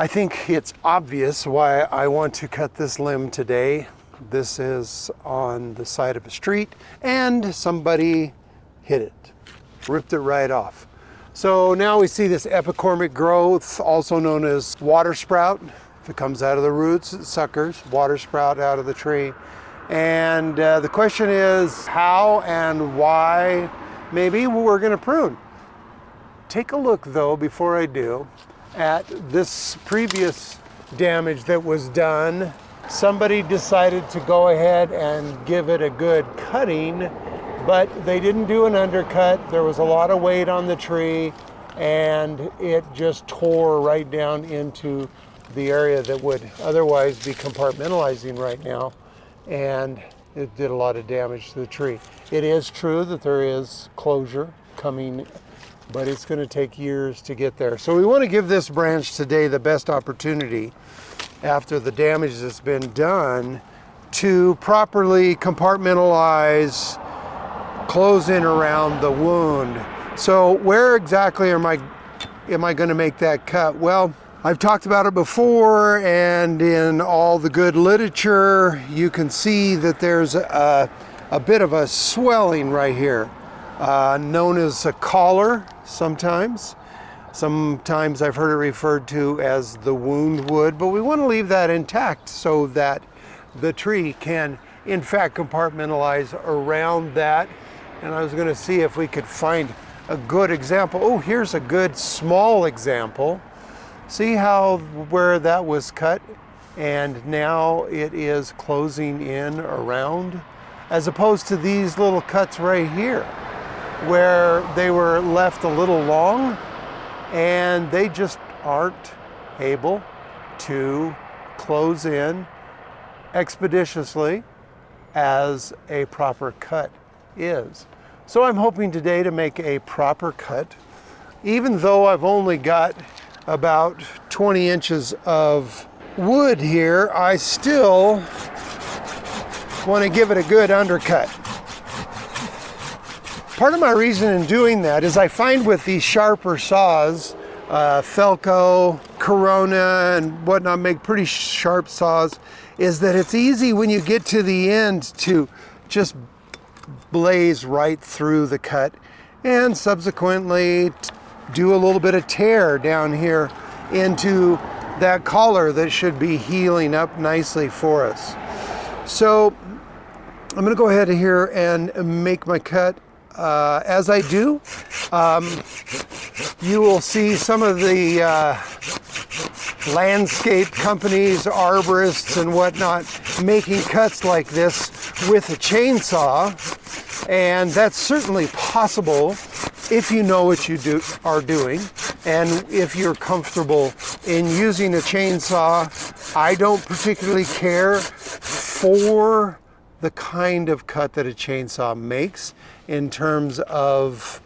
I think it's obvious why I want to cut this limb today. This is on the side of a street and somebody hit it, ripped it right off. So now we see this epicormic growth, also known as water sprout. If it comes out of the roots, it suckers water sprout out of the tree. And the question is how and why maybe we're going to prune. Take a look though, before I do, at this previous damage that was done. Somebody decided to go ahead and give it a good cutting, but they didn't do an undercut. There was a lot of weight on the tree and it just tore right down into the area that would otherwise be compartmentalizing right now, and it did a lot of damage to the tree. It is true that there is closure coming, but it's going to take years to get there. So we want to give this branch today the best opportunity after the damage that's been done to properly compartmentalize, close in around the wound. So where exactly am I going to make that cut? Well, I've talked about it before, and in all the good literature, you can see that there's a bit of a swelling right here, known as a collar sometimes. Sometimes I've heard it referred to as the wound wood, but we want to leave that intact so that the tree can, in fact, compartmentalize around that. And I was going to see if we could find a good example. Oh, here's a good small example. See how where that was cut and now it is closing in around, as opposed to these little cuts right here where they were left a little long and they just aren't able to close in expeditiously as a proper cut is. So I'm hoping today to make a proper cut. Even though I've only got about 20 inches of wood here, I still want to give it a good undercut. Part of my reason in doing that is I find with these sharper saws, Felco, Corona, and whatnot, make pretty sharp saws, is that it's easy when you get to the end to just blaze right through the cut and subsequently do a little bit of tear down here into that collar that should be healing up nicely for us. So I'm going to go ahead here and make my cut. As I do, you will see some of the landscape companies, arborists and whatnot, making cuts like this with a chainsaw, and that's certainly possible if you know what you are doing and if you're comfortable in using a chainsaw. I don't particularly care for the kind of cut that a chainsaw makes in terms of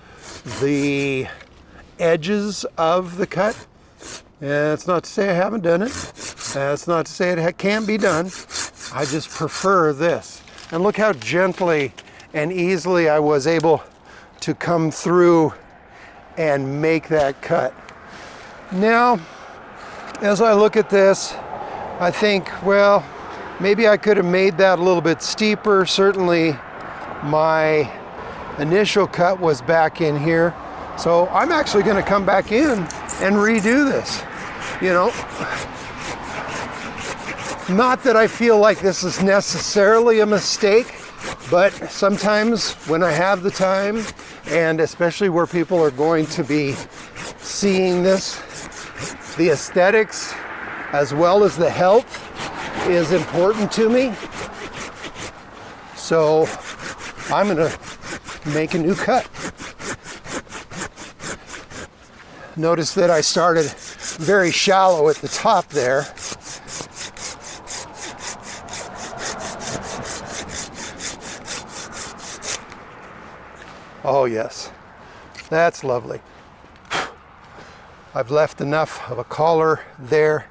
the edges of the cut. That's not to say I haven't done it. That's not to say it can't be done. I just prefer this. And look how gently and easily I was able to come through and make that cut. Now, as I look at this, I think, well, maybe I could have made that a little bit steeper. Certainly my initial cut was back in here. So I'm actually going to come back in and redo this. You know, not that I feel like this is necessarily a mistake, but sometimes when I have the time, and especially where people are going to be seeing this, the aesthetics as well as the health is important to me. So I'm going to make a new cut. Notice that I started very shallow at the top there. Oh yes, that's lovely. I've left enough of a collar there.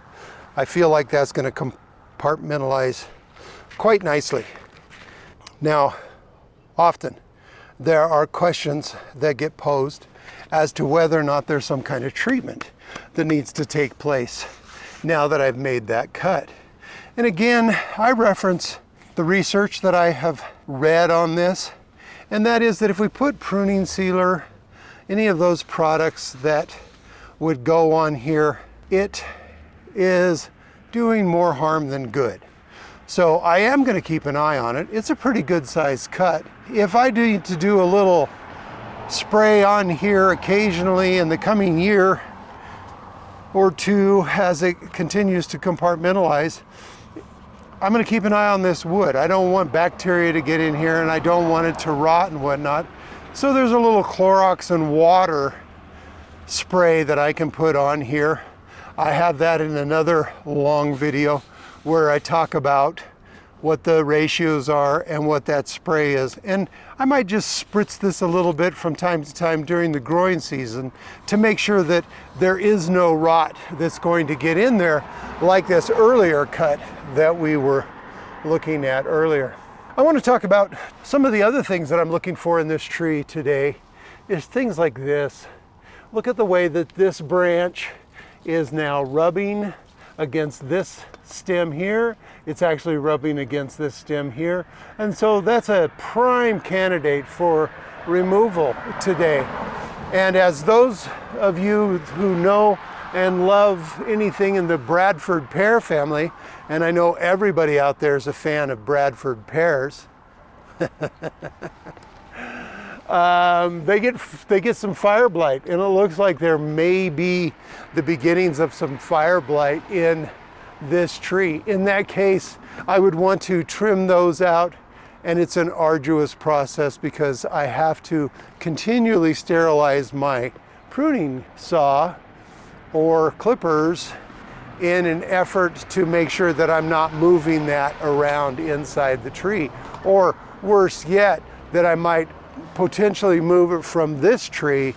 I feel like that's going to compartmentalize quite nicely. Now, often there are questions that get posed as to whether or not there's some kind of treatment that needs to take place. now that I've made that cut. And again, I reference the research that I have read on this, and that is that if we put pruning sealer, any of those products that would go on here, it is doing more harm than good. So I am going to keep an eye on it. It's a pretty good sized cut. If I need to do a little spray on here occasionally in the coming year or two as it continues to compartmentalize, I'm going to keep an eye on this wood. I don't want bacteria to get in here, and I don't want it to rot and whatnot. So there's a little Clorox and water spray that I can put on here. I have that in another long video where I talk about what the ratios are and what that spray is. And I might just spritz this a little bit from time to time during the growing season to make sure that there is no rot that's going to get in there, like this earlier cut that we were looking at earlier. I want to talk about some of the other things that I'm looking for in this tree today is things like this. Look at the way that this branch is now rubbing against this stem here. It's actually rubbing against this stem here. And so that's a prime candidate for removal today. And as those of you who know and love anything in the Bradford pear family, and I know everybody out there is a fan of Bradford pears, they get some fire blight, and it looks like there may be the beginnings of some fire blight in this tree. In that case, I would want to trim those out, and it's an arduous process because I have to continually sterilize my pruning saw or clippers in an effort to make sure that I'm not moving that around inside the tree, or worse yet, that I might potentially move it from this tree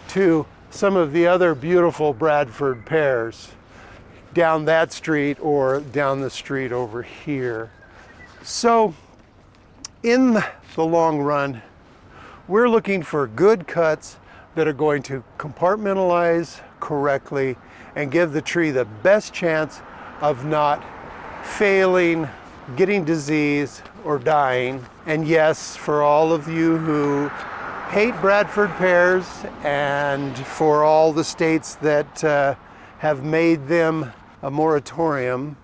to some of the other beautiful Bradford pears down that street or down the street over here. So in the long run, we're looking for good cuts that are going to compartmentalize correctly and give the tree the best chance of not failing, getting disease, or dying. And yes, for all of you who hate Bradford pears, and for all the states that have made them a moratorium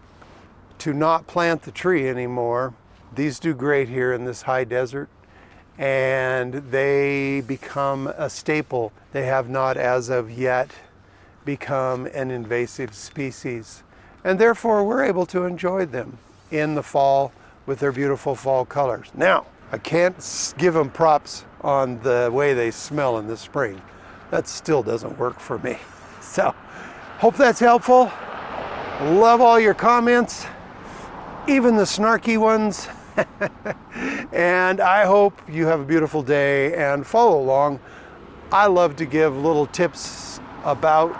to not plant the tree anymore, these do great here in this high desert, and they become a staple. They have not, as of yet, become an invasive species, and therefore we're able to enjoy them in the fall with their beautiful fall colors. Now, I can't give them props on the way they smell in the spring. That still doesn't work for me. So, hope that's helpful. Love all your comments, even the snarky ones. And I hope you have a beautiful day and follow along. I love to give little tips about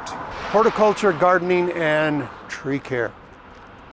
horticulture, gardening, and tree care.